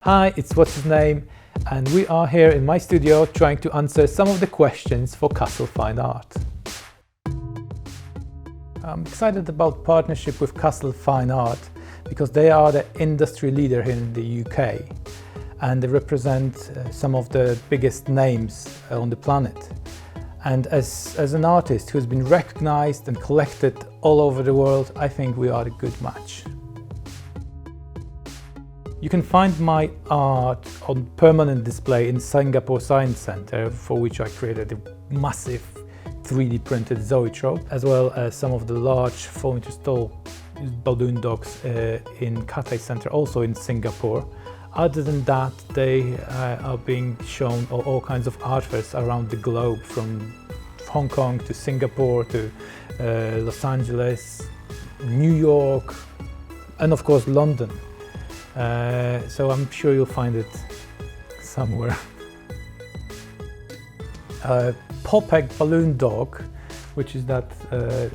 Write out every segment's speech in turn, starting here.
Hi, it's Whathisname, and we are here in my studio trying to answer some of the questions for Castle Fine Art. I'm excited about partnership with Castle Fine Art because they are the industry leader here in the UK and they represent some of the biggest names on the planet. And as an artist who's been recognized and collected all over the world, I think we are a good match. You can find my art on permanent display in Singapore Science Centre, for which I created a massive 3D printed zoetrope, as well as some of the large 4-meter tall balloon dogs in Cathay Centre, also in Singapore. Other than that, they are being shown on all kinds of art fairs around the globe, from Hong Kong to Singapore to Los Angeles, New York, and of course London. So I'm sure you'll find it somewhere. POPEK balloon dog, which is that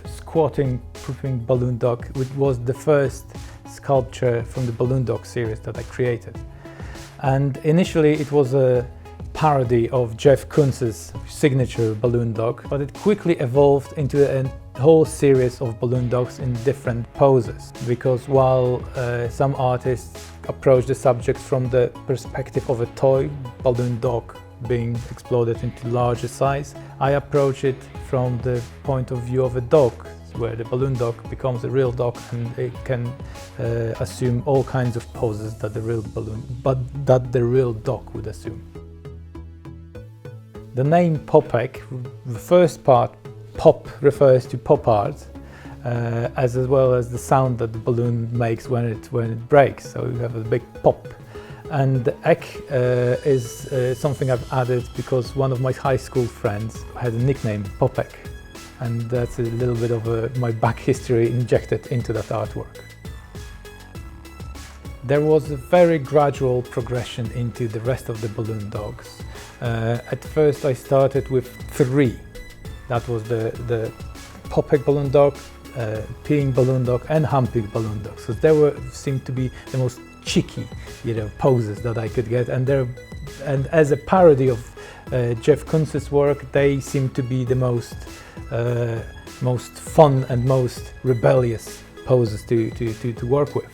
squatting, proofing balloon dog, which was the first sculpture from the balloon dog series that I created. And initially it was a parody of Jeff Koons' signature balloon dog, but it quickly evolved into a whole series of balloon dogs in different poses, because while some artists approach the subject from the perspective of a toy balloon dog being exploded into larger size, I approach it from the point of view of a dog, where the balloon dog becomes a real dog and it can assume all kinds of poses that the real dog would assume. The name POPEK, the first part, pop, refers to pop art, as well as the sound that the balloon makes when it breaks. So you have a big pop. And the ek is something I've added because one of my high school friends had a nickname, POPEK. And that's a little bit of my back history injected into that artwork. There was a very gradual progression into the rest of the balloon dogs. At first I started with 3. That was the POPEK balloon dog, peeing balloon dog and humping balloon dog. So they seemed to be the most cheeky, poses that I could get, and as a parody of Jeff Koons' work, they seem to be the most fun and most rebellious poses to work with.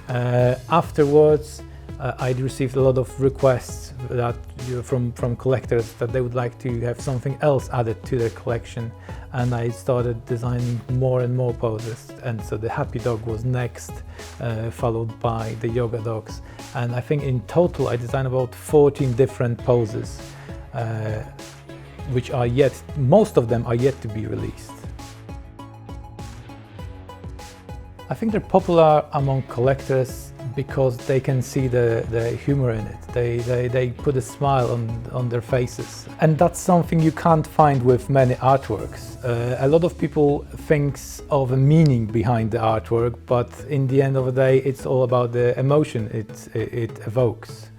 Afterwards, I'd received a lot of requests that from collectors that they would like to have something else added to their collection, and I started designing more and more poses. And so the happy dog was next, followed by the yoga dogs, and I think in total I designed about 14 different poses, which are most of them are yet to be released. I think they're popular among collectors because they can see the humor in it. They put a smile on their faces. And that's something you can't find with many artworks. A lot of people think of a meaning behind the artwork, but in the end of the day, it's all about the emotion it evokes.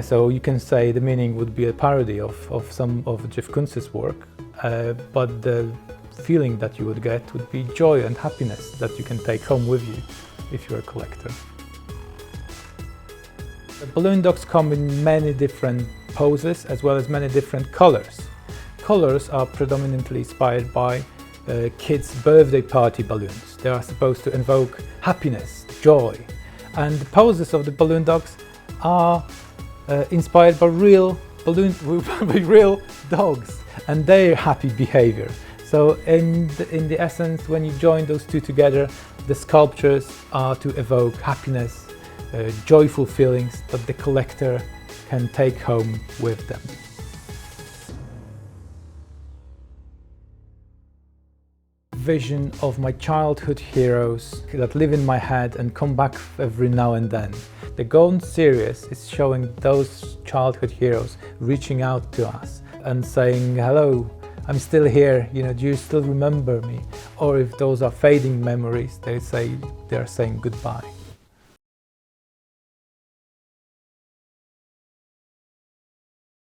So you can say the meaning would be a parody of some of Jeff Koons' work, but the feeling that you would get would be joy and happiness that you can take home with you if you're a collector. The balloon dogs come in many different poses as well as many different colors. Colors are predominantly inspired by kids' birthday party balloons. They are supposed to invoke happiness, joy, and the poses of the balloon dogs are inspired by real dogs and their happy behavior. So in the essence, when you join those two together, the sculptures are to evoke happiness, joyful feelings that the collector can take home with them. Vision of my childhood heroes that live in my head and come back every now and then. The Golden series is showing those childhood heroes reaching out to us and saying, hello, I'm still here, do you still remember me? Or if those are fading memories, they are saying goodbye.